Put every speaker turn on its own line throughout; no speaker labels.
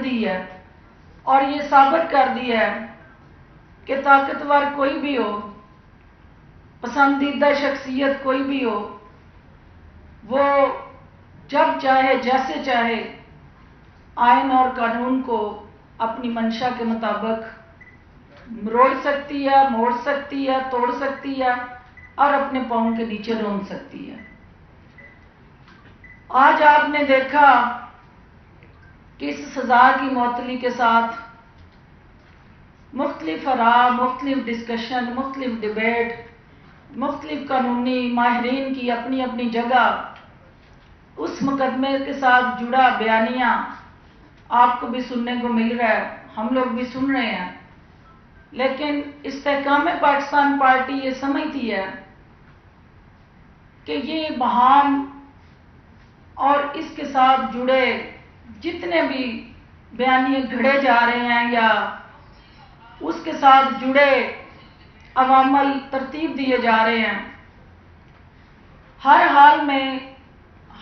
دی ہے اور یہ ثابت کر دیا ہے کہ طاقتور کوئی بھی ہو، پسندیدہ شخصیت کوئی بھی ہو، وہ جب چاہے جیسے چاہے آئین اور قانون کو اپنی منشا کے مطابق مروڑ سکتی ہے، موڑ سکتی ہے، توڑ سکتی ہے اور اپنے پاؤں کے نیچے رون سکتی ہے۔ آج آپ نے دیکھا کہ اس سزا کی معطلی کے ساتھ مختلف آراء، مختلف ڈسکشن، مختلف ڈیبیٹ، مختلف قانونی ماہرین کی اپنی اپنی جگہ اس مقدمے کے ساتھ جڑا بیانیہ آپ کو بھی سننے کو مل رہا ہے، ہم لوگ بھی سن رہے ہیں، لیکن استحکام پاکستان پارٹی یہ سمجھتی ہے کہ یہ مہام اور اس کے ساتھ جڑے جتنے بھی بیانیے گھڑے جا رہے ہیں یا اس کے ساتھ جڑے عوامل ترتیب دیے جا رہے ہیں، ہر حال میں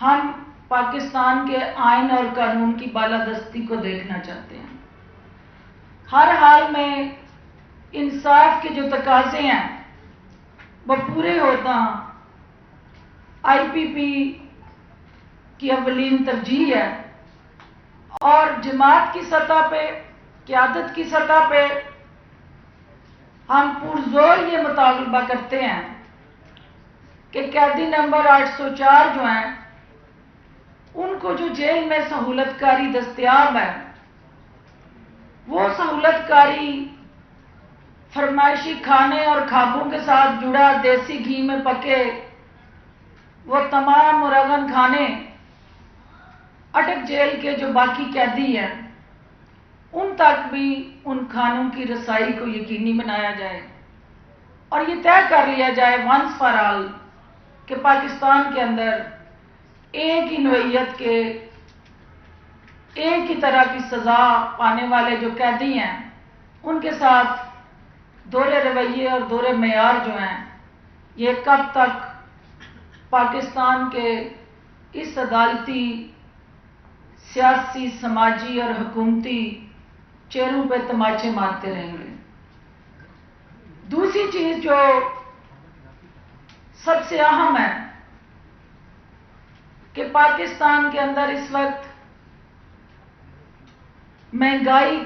ہم پاکستان کے آئین اور قانون کی بالادستی کو دیکھنا چاہتے ہیں۔ ہر حال میں انصاف کے جو تقاضے ہیں وہ پورے ہوتا آئی پی پی کی اولین ترجیح ہے، اور جماعت کی سطح پہ، قیادت کی سطح پہ ہم پرزور یہ مطالبہ کرتے ہیں کہ قیدی نمبر 804 جو ہیں ان کو جو جیل میں سہولت کاری دستیاب ہے، وہ سہولت کاری فرمائشی کھانے اور خوابوں کے ساتھ جڑا دیسی گھی میں پکے وہ تمام مرغن کھانے اٹک جیل کے جو باقی قیدی ہیں ان تک بھی ان کھانوں کی رسائی کو یقینی بنایا جائے، اور یہ طے کر لیا جائے ونس فار آل کہ پاکستان کے اندر ایک ہی نوعیت کے، ایک ہی طرح کی سزا پانے والے جو قیدی ہیں ان کے ساتھ دورے رویے اور دورے معیار جو ہیں یہ کب تک پاکستان کے اس عدالتی، سیاسی، سماجی اور حکومتی چہروں پہ تماچے مارتے رہیں گے۔ دوسری چیز جو سب سے اہم ہے کہ پاکستان کے اندر اس وقت مہنگائی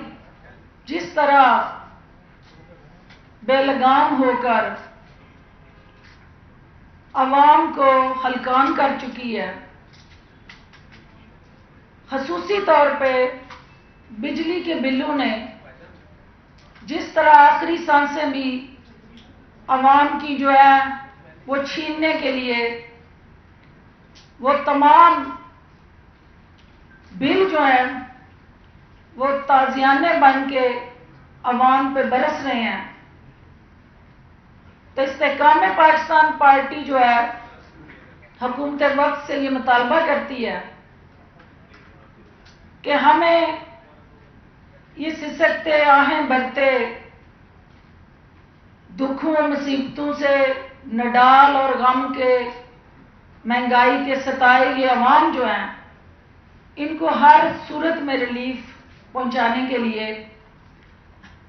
جس طرح بے لگام ہو کر عوام کو ہلکان کر چکی ہے، خصوصی طور پہ بجلی کے بلوں نے جس طرح آخری سانسیں بھی عوام کی جو ہے وہ چھیننے کے لیے وہ تمام بل جو ہیں وہ تازیانے بن کے عوام پہ برس رہے ہیں، تو استحکام پاکستان پارٹی جو ہے حکومت وقت سے یہ مطالبہ کرتی ہے کہ ہمیں یہ سسکتے آہیں بھرتے دکھوں اور مصیبتوں سے نڈال اور غم کے، مہنگائی کے ستائے یہ عوام جو ہیں ان کو ہر صورت میں ریلیف پہنچانے کے لیے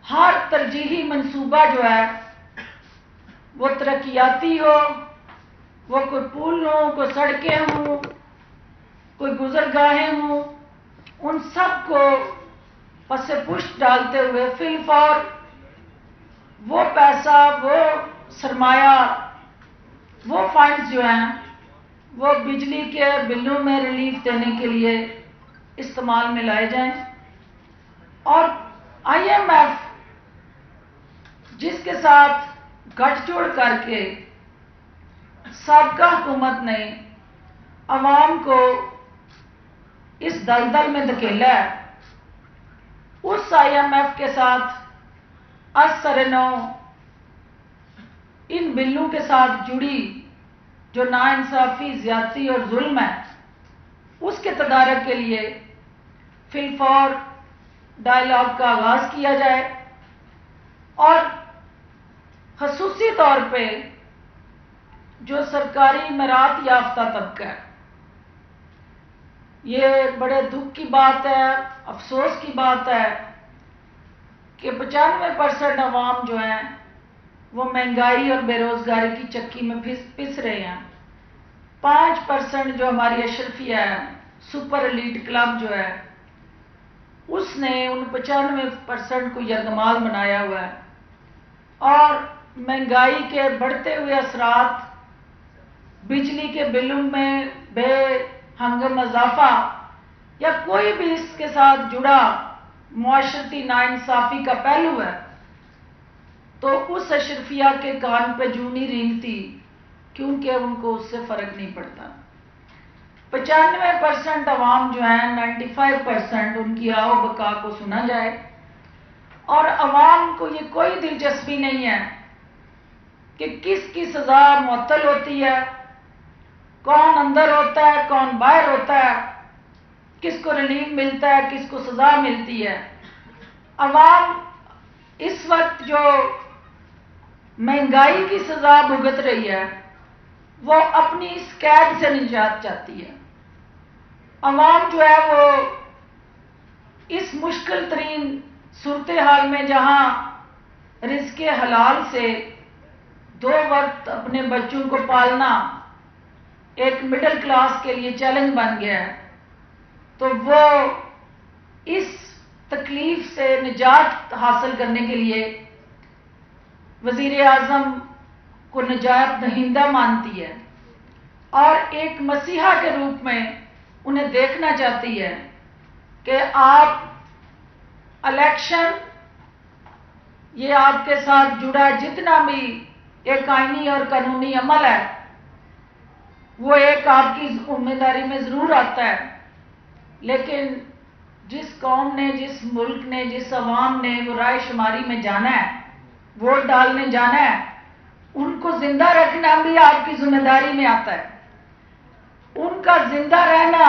ہر ترجیحی منصوبہ جو ہے وہ ترقیاتی ہو، وہ کوئی پل ہوں، کوئی سڑکیں ہوں، کوئی گزرگاہیں ہوں، ان سب کو پس پشت ڈالتے ہوئے فی الفور وہ پیسہ، وہ سرمایہ، وہ فنڈز جو ہیں وہ بجلی کے بلوں میں ریلیف دینے کے لیے استعمال میں لائے جائیں، اور آئی ایم ایف جس کے ساتھ گٹھ جوڑ کر کے سابقہ حکومت نے عوام کو اس دلدل میں دھکیلا ہے، اس آئی ایم ایف کے ساتھ اثر نو ان بلوں کے ساتھ جڑی جو ناانصافی، زیادتی اور ظلم ہے اس کے تدارک کے لیے فی الفور ڈائیلاگ کا آغاز کیا جائے، اور خصوصی طور پہ جو سرکاری امارات یافتہ طبقہ ہے یہ بڑے دکھ کی بات ہے، افسوس کی بات ہے کہ 95% عوام جو ہیں وہ مہنگائی اور بے روزگاری کی چکی میں پس رہے ہیں۔ 5% جو ہماری اشرفیہ ہے، سپر ایلیٹ کلب جو ہے، اس نے ان 95% کو یرغمال بنایا ہوا ہے، اور مہنگائی کے بڑھتے ہوئے اثرات، بجلی کے بلوں میں بے ہنگم اضافہ، یا کوئی بھی اس کے ساتھ جڑا معاشرتی ناانصافی کا پہلو ہے، تو اس اشرفیہ کے کان پہ جوں نہیں رینگتی، کیونکہ ان کو اس سے فرق نہیں پڑتا۔ 95% عوام جو ہیں، 95% ان کی آو بقا کو سنا جائے، اور عوام کو یہ کوئی دلچسپی نہیں ہے کہ کس کی سزا معطل ہوتی ہے، کون اندر ہوتا ہے، کون باہر ہوتا ہے، کس کو ریلیف ملتا ہے، کس کو سزا ملتی ہے۔ عوام اس وقت جو مہنگائی کی سزا بھگت رہی ہے، وہ اپنی اس قید سے نجات چاہتی ہے۔ عوام جو ہے وہ اس مشکل ترین صورتحال میں، جہاں رزق حلال سے 2 وقت اپنے بچوں کو پالنا ایک مڈل کلاس کے لیے چیلنج بن گیا ہے، تو وہ اس تکلیف سے نجات حاصل کرنے کے لیے وزیر اعظم کو نجات دہندہ مانتی ہے، اور ایک مسیحا کے روپ میں انہیں دیکھنا چاہتی ہے کہ آپ الیکشن، یہ آپ کے ساتھ جڑا جتنا بھی ایک آئینی اور قانونی عمل ہے، وہ ایک آپ کی ذمہ داری میں ضرور آتا ہے، لیکن جس قوم نے، جس ملک نے، جس عوام نے وہ رائے شماری میں جانا ہے، ووٹ ڈالنے جانا ہے، ان کو زندہ رکھنا بھی آپ کی ذمہ داری میں آتا ہے۔ ان کا زندہ رہنا،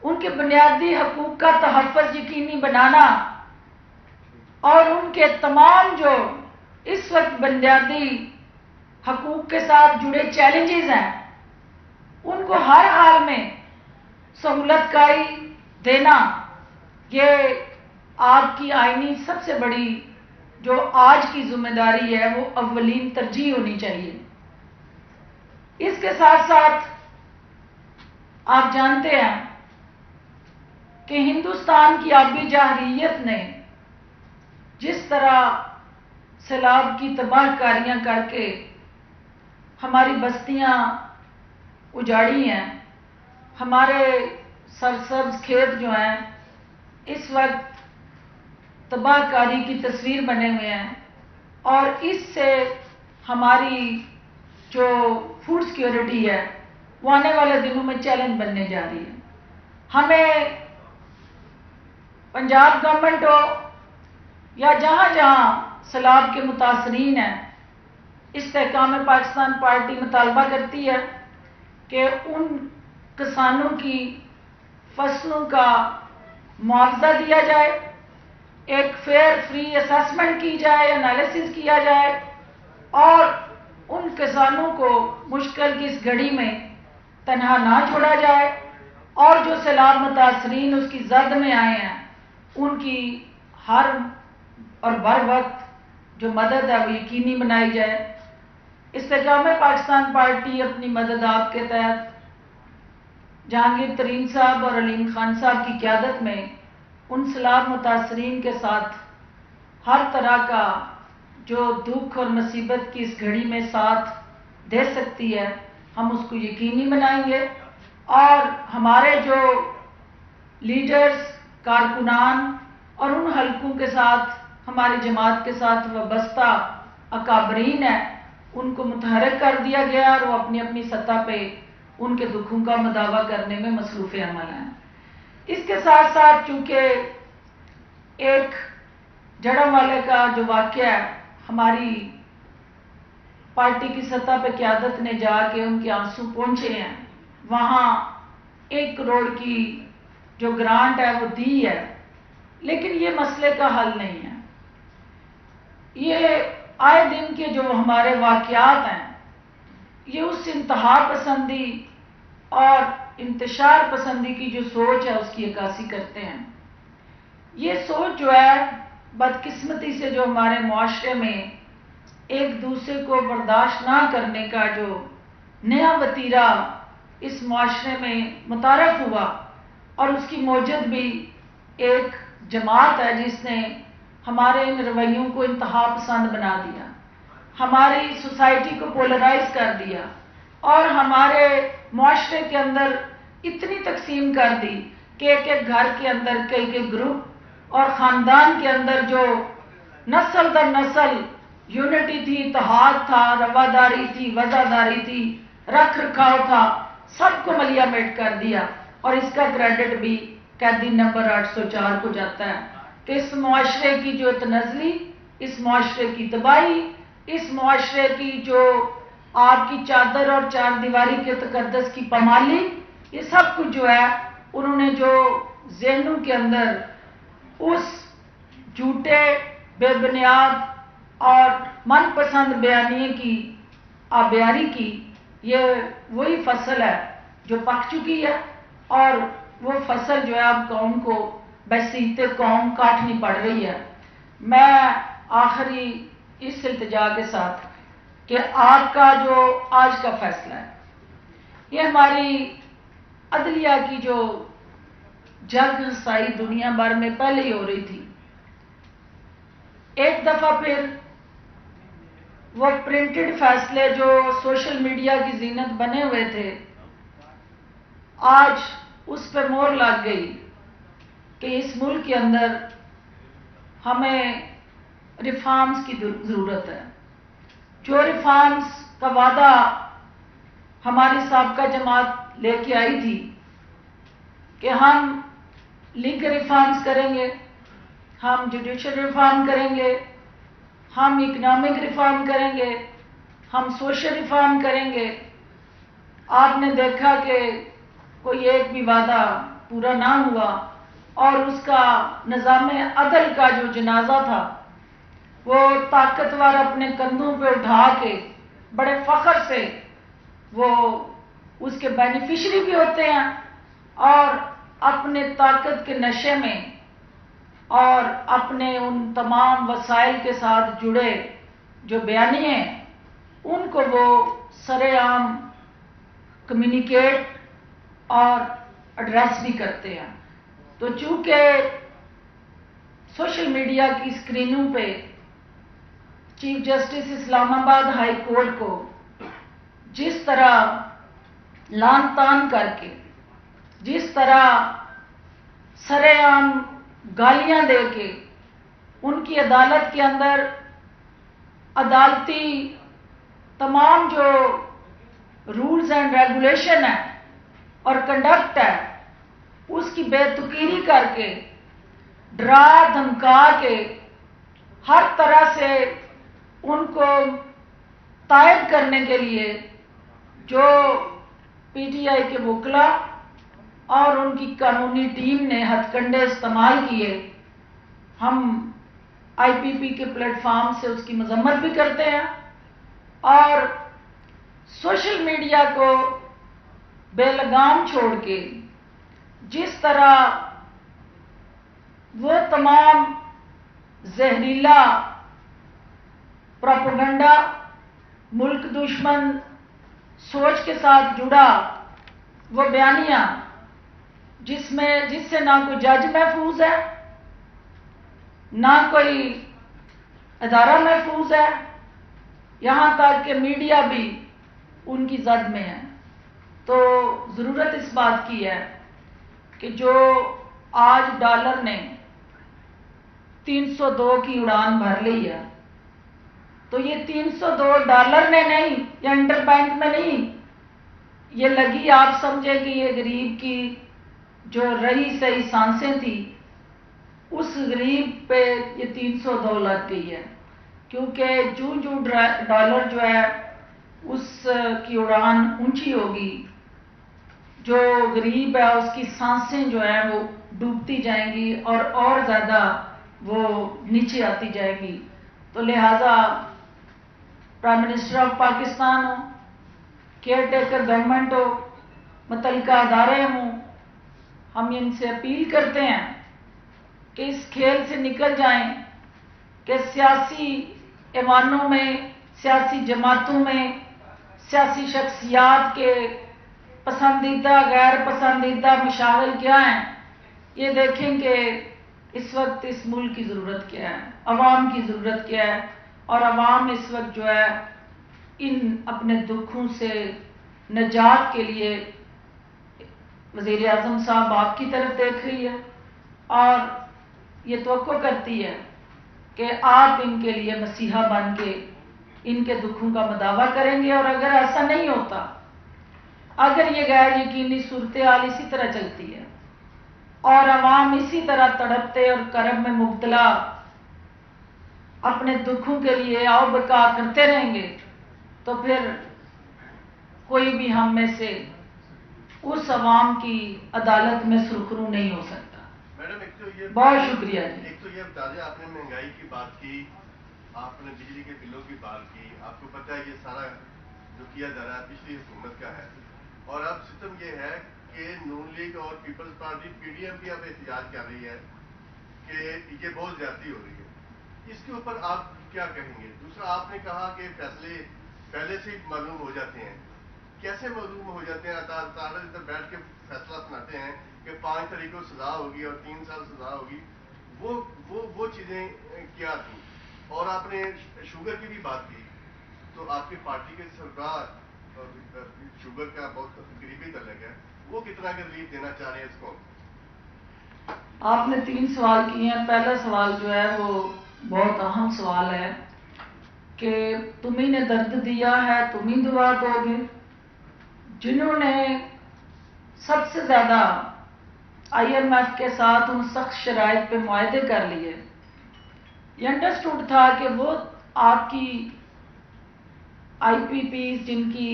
ان کے بنیادی حقوق کا تحفظ یقینی بنانا، اور ان کے تمام جو اس وقت بنیادی حقوق کے ساتھ جڑے چیلنجز ہیں، ان کو ہر حال میں سہولت کاری دینا، یہ آپ کی آئینی سب سے بڑی جو آج کی ذمہ داری ہے، وہ اولین ترجیح ہونی چاہیے۔ اس کے ساتھ ساتھ آپ جانتے ہیں کہ ہندوستان کی آبی جارحیت نے جس طرح سیلاب کی تباہ کاریاں کر کے ہماری بستیاں اجاڑی ہیں، ہمارے سرسبز کھیت جو ہیں اس وقت تباہ کاری کی تصویر بنے ہوئے ہیں، اور اس سے ہماری جو فوڈ سیکیورٹی ہے وہ آنے والے دنوں میں چیلنج بننے جا رہی ہے۔ ہمیں پنجاب گورنمنٹ ہو یا جہاں جہاں سیلاب کے متاثرین ہیں، استحکام پاکستان پارٹی مطالبہ کرتی ہے کہ ان کسانوں کی فصلوں کا معاوضہ دیا جائے، ایک فیئر فری اسیسمنٹ کی جائے، انالیسس کیا جائے، اور ان کسانوں کو مشکل کی اس گھڑی میں تنہا نہ چھوڑا جائے، اور جو سیلاب متاثرین اس کی زد میں آئے ہیں ان کی ہر اور بر وقت جو مدد ہے وہ یقینی بنائی جائے۔ استحکام پاکستان پارٹی اپنی مدد آپ کے تحت جہانگیر ترین صاحب اور علیم خان صاحب کی قیادت میں ان سیلاب متاثرین کے ساتھ ہر طرح کا جو دکھ اور مصیبت کی اس گھڑی میں ساتھ دے سکتی ہے، ہم اس کو یقینی بنائیں گے، اور ہمارے جو لیڈرز، کارکنان اور ان حلقوں کے ساتھ، ہماری جماعت کے ساتھ وابستہ اکابرین ہیں، ان کو متحرک کر دیا گیا، اور وہ اپنی اپنی سطح پہ ان کے دکھوں کا مداوع کرنے میں مصروف عمل ہیں۔ اس کے ساتھ ساتھ چونکہ ایک جڑم والے کا جو واقعہ ہے، ہماری پارٹی کی سطح پہ قیادت نے جا کے ان کے آنسو پہنچے ہیں، وہاں 1 کروڑ کی جو گرانٹ ہے وہ دی ہے، لیکن یہ مسئلے کا حل نہیں ہے۔ یہ آئے دن کے جو ہمارے واقعات ہیں، یہ اس انتہا پسندی اور انتشار پسندی کی جو سوچ ہے اس کی عکاسی کرتے ہیں۔ یہ سوچ جو ہے بدقسمتی سے جو ہمارے معاشرے میں ایک دوسرے کو برداشت نہ کرنے کا جو نیا وتیرہ اس معاشرے میں متعارف ہوا، اور اس کی موجد بھی ایک جماعت ہے جس نے ہمارے ان رویوں کو انتہا پسند بنا دیا، ہماری سوسائٹی کو پولرائز کر دیا، اور ہمارے معاشرے کے اندر اتنی تقسیم کر دی کہ ایک ایک گھر کے اندر کئی کئی گروپ، اور خاندان کے اندر جو نسل در نسل یونٹی تھی، اتحاد تھا، رواداری تھی، وفاداری تھی، رکھ رکھاؤ تھا، سب کو ملیا میٹ کر دیا، اور اس کا کریڈٹ بھی قیدی نمبر 804 کو جاتا ہے کہ اس معاشرے کی جو تنزلی، اس معاشرے کی تباہی، اس معاشرے کی جو آپ کی چادر اور چار دیواری کے تقدس کی پامالی، یہ سب کچھ جو ہے انہوں نے جو ذہنوں کے اندر اس جھوٹے، بے بنیاد اور من پسند بیانیے کی آبیاری کی، یہ وہی فصل ہے جو پک چکی ہے، اور وہ فصل جو ہے اب قوم کو بحیثیت قوم کاٹنی پڑ رہی ہے۔ میں آخری اس التجا کے ساتھ کہ آپ کا جو آج کا فیصلہ ہے، یہ ہماری عدلیہ کی جو جنگ سائی دنیا بھر میں پہلے ہی ہو رہی تھی، ایک دفعہ پھر وہ پرنٹڈ فیصلے جو سوشل میڈیا کی زینت بنے ہوئے تھے، آج اس پہ مہر لگ گئی کہ اس ملک کے اندر ہمیں ریفارمز کی ضرورت ہے۔ جو ریفارمز کا وعدہ ہماری سابقہ جماعت لے کے آئی تھی کہ ہم لیگل ریفارمز کریں گے، ہم جوڈیشل ریفارم کریں گے، ہم اکنامک ریفارم کریں گے، ہم سوشل ریفارم کریں گے، آپ نے دیکھا کہ کوئی ایک بھی وعدہ پورا نہ ہوا، اور اس کا نظام عدل کا جو جنازہ تھا وہ طاقتور اپنے کندھوں پہ اٹھا کے بڑے فخر سے وہ اس کے بینیفیشری بھی ہوتے ہیں، اور اپنے طاقت کے نشے میں اور اپنے ان تمام وسائل کے ساتھ جڑے جو بیانیے ہیں ان کو وہ سر عام کمیونیکیٹ اور ایڈریس بھی کرتے ہیں۔ تو چونکہ سوشل میڈیا کی اسکرینوں پہ چیف جسٹس اسلام آباد ہائی کورٹ کو جس طرح لان تان کر کے، جس طرح سر عام گالیاں دے کے ان کی عدالت کے اندر عدالتی تمام جو رولز اینڈ ریگولیشن ہے اور کنڈکٹ ہے اس کی بے تقیری کر کے، ڈرا دھمکا کے، ہر طرح سے ان کو تائید کرنے کے لیے جو پی ٹی آئی کے وکلاء اور ان کی قانونی ٹیم نے ہتھ کنڈے استعمال کیے، ہم آئی پی پی کے پلیٹ فارم سے اس کی مذمت بھی کرتے ہیں، اور سوشل میڈیا کو بے لگام چھوڑ کے جس طرح وہ تمام زہریلا پروپیگنڈا، ملک دشمن سوچ کے ساتھ جڑا وہ بیانیاں جس سے نہ کوئی جج محفوظ ہے، نہ کوئی ادارہ محفوظ ہے، یہاں تک کہ میڈیا بھی ان کی زد میں ہے۔ تو ضرورت اس بات کی ہے کہ جو آج ڈالر نے 302 کی اڑان بھر لی ہے، تو یہ 302 ڈالر نے نہیں، یا انٹر بینک میں نہیں، یہ لگی آپ سمجھے کہ یہ غریب کی جو رہی سہی سانسیں تھی، اس غریب پہ یہ 302 لگ گئی ہے، کیونکہ جو ڈالر جو ہے اس کی اڑان اونچی ہوگی، جو غریب ہے اس کی سانسیں جو ہیں وہ ڈوبتی جائیں گی اور زیادہ وہ نیچے آتی جائے گی۔ تو لہذا پرائم منسٹر آف پاکستان ہو، کیئر ٹیکر گورنمنٹ ہو، متعلقہ ادارے ہوں، ہم ان سے اپیل کرتے ہیں کہ اس کھیل سے نکل جائیں کہ سیاسی ایوانوں میں، سیاسی جماعتوں میں سیاسی شخصیات کے پسندیدہ غیر پسندیدہ مشاغل کیا ہیں، یہ دیکھیں کہ اس وقت اس ملک کی ضرورت کیا ہے، عوام کی ضرورت کیا ہے، اور عوام اس وقت جو ہے ان اپنے دکھوں سے نجات کے لیے وزیر اعظم صاحب آپ کی طرف دیکھ رہی ہے اور یہ توقع کرتی ہے کہ آپ ان کے لیے مسیحا بن کے ان کے دکھوں کا مداوع کریں گے. اور اگر ایسا نہیں ہوتا، اگر یہ غیر یقینی صورتحال اسی طرح چلتی ہے اور عوام اسی طرح تڑپتے اور کرب میں مبتلا اپنے دکھوں کے لیے آؤ بکا کرتے رہیں گے، تو پھر کوئی بھی ہم میں سے اس عوام کی عدالت میں سرخرو نہیں ہو سکتا.
میڈم ایک تو یہ
بہت شکریہ جی.
ایک تو یہ بتا دیں، آپ نے مہنگائی کی بات کی، آپ نے بجلی کے بلوں کی بات کی، آپ کو پتہ ہے یہ سارا جو کیا جا رہا ہے پچھلی حکومت کا ہے، اور اب سسٹم یہ ہے کہ نون لیگ اور Peoples Party P D M بھی اب احتجاج کر رہی ہے کہ یہ بہت زیادتی ہو رہی ہے. اس کے اوپر آپ کیا کہیں گے؟ دوسرا، آپ نے کہا کہ فیصلے پہلے سے ہی معلوم ہو جاتے ہیں. کیسے معلوم ہو جاتے ہیں؟ ادھر بیٹھ کے فیصلہ سناتے ہیں کہ 5 تاریخ کو سزا ہوگی اور 3 سال سزا ہوگی. وہ چیزیں کیا تھیں؟ اور آپ نے شوگر کی بھی بات کی، تو آپ کی پارٹی کے سربراہ شوگر کا بہت قریبی تعلق ہے، وہ کتنا کا ریلیف دینا چاہ رہے ہیں اس کو؟
آپ نے 3 سوال کیے ہیں. پہلا سوال جو ہے وہ بہت اہم سوال ہے کہ تم ہی نے درد دیا ہے تم ہی دوا دو گے. جنہوں نے سب سے زیادہ آئی ایم ایف کے ساتھ ان سخت شرائط پہ معاہدے کر لیے، یہ انڈرسٹوڈ تھا کہ وہ آپ کی آئی پی پیز، جن کی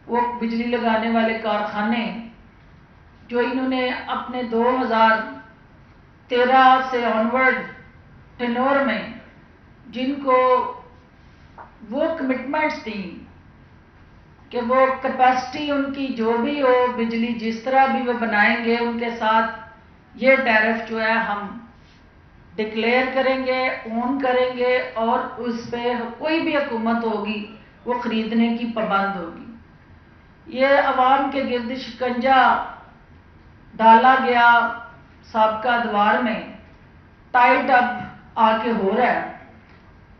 وہ بجلی لگانے والے کارخانے جو انہوں نے اپنے 2013 سے آنورڈ ٹینور میں جن کو وہ کمٹمنٹس دیں کہ وہ کیپیسٹی ان کی جو بھی ہو، بجلی جس طرح بھی وہ بنائیں گے، ان کے ساتھ یہ ٹیرف جو ہے ہم ڈکلیئر کریں گے، اون کریں گے، اور اس پہ کوئی بھی حکومت ہوگی وہ خریدنے کی پابند ہوگی. یہ عوام کے گرد شکنجا ڈالا گیا سابقہ ادوار میں، ٹائٹ اب آ کے ہو رہا ہے،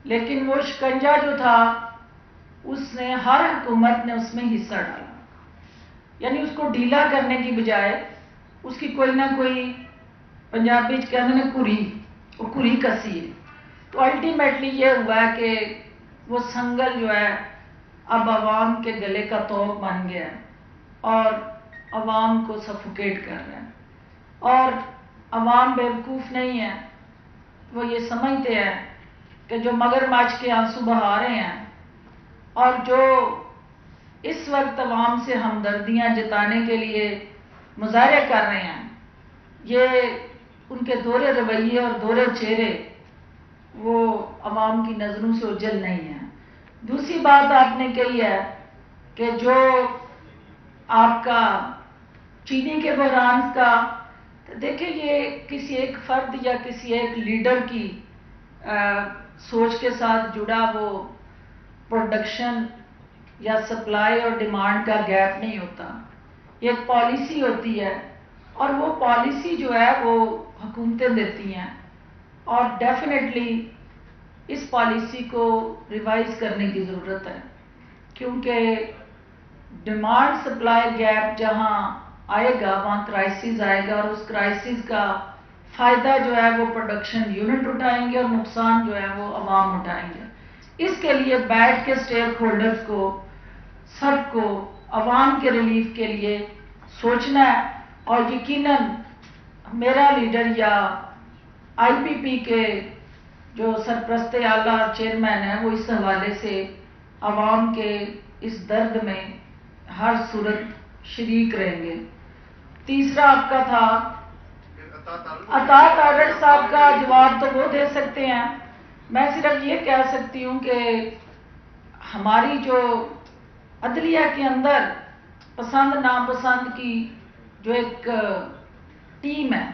لیکن وہ شکنجا جو تھا اس نے ہر حکومت نے اس میں حصہ ڈالا. یعنی اس کو ڈھیلا کرنے کی بجائے اس کی کوئی نہ کوئی، پنجابی کہتے ہیں کری، وہ کری کسی ہے. تو الٹیمیٹلی یہ ہوا کہ وہ سنگل جو ہے اب عوام کے گلے کا توق بن گیا ہے اور عوام کو سفوکیٹ کر رہے ہیں. اور عوام بیوقوف نہیں ہے، وہ یہ سمجھتے ہیں کہ جو مگرمچھ کے آنسو بہا رہے ہیں اور جو اس وقت عوام سے ہمدردیاں جتانے کے لیے مظاہرے کر رہے ہیں، یہ ان کے دورے رویے اور دورے چہرے وہ عوام کی نظروں سے اوجھل نہیں ہیں. دوسری بات آپ نے کہی ہے کہ جو آپ کا چینی کے بحران کا، دیکھیں یہ کسی ایک فرد یا کسی ایک لیڈر کی سوچ کے ساتھ جڑا وہ پروڈکشن یا سپلائی اور ڈیمانڈ کا گیپ نہیں ہوتا. یہ ایک پالیسی ہوتی ہے اور وہ پالیسی جو ہے وہ حکومتیں دیتی ہیں، اور ڈیفینیٹلی اس پالیسی کو ریوائز کرنے کی ضرورت ہے، کیونکہ ڈیمانڈ سپلائی گیپ جہاں آئے گا وہاں کرائسس آئے گا، اور اس کرائسس کا فائدہ جو ہے وہ پروڈکشن یونٹ اٹھائیں گے اور نقصان جو ہے وہ عوام اٹھائیں گے. اس کے لیے بیٹھ کے اسٹیک ہولڈرز کو، سب کو عوام کے ریلیف کے لیے سوچنا ہے. اور یقیناً میرا لیڈر یا آئی پی پی کے جو سرپرست اعلیٰ چیئرمین ہیں وہ اس حوالے سے عوام کے اس درد میں ہر صورت شریک رہیں گے. تیسرا آپ کا تھا عطا تارڑ صاحب کا جواب تو وہ دے سکتے ہیں. میں صرف یہ کہہ سکتی ہوں کہ ہماری جو عدلیہ کے اندر پسند ناپسند کی جو ایک ٹیم ہے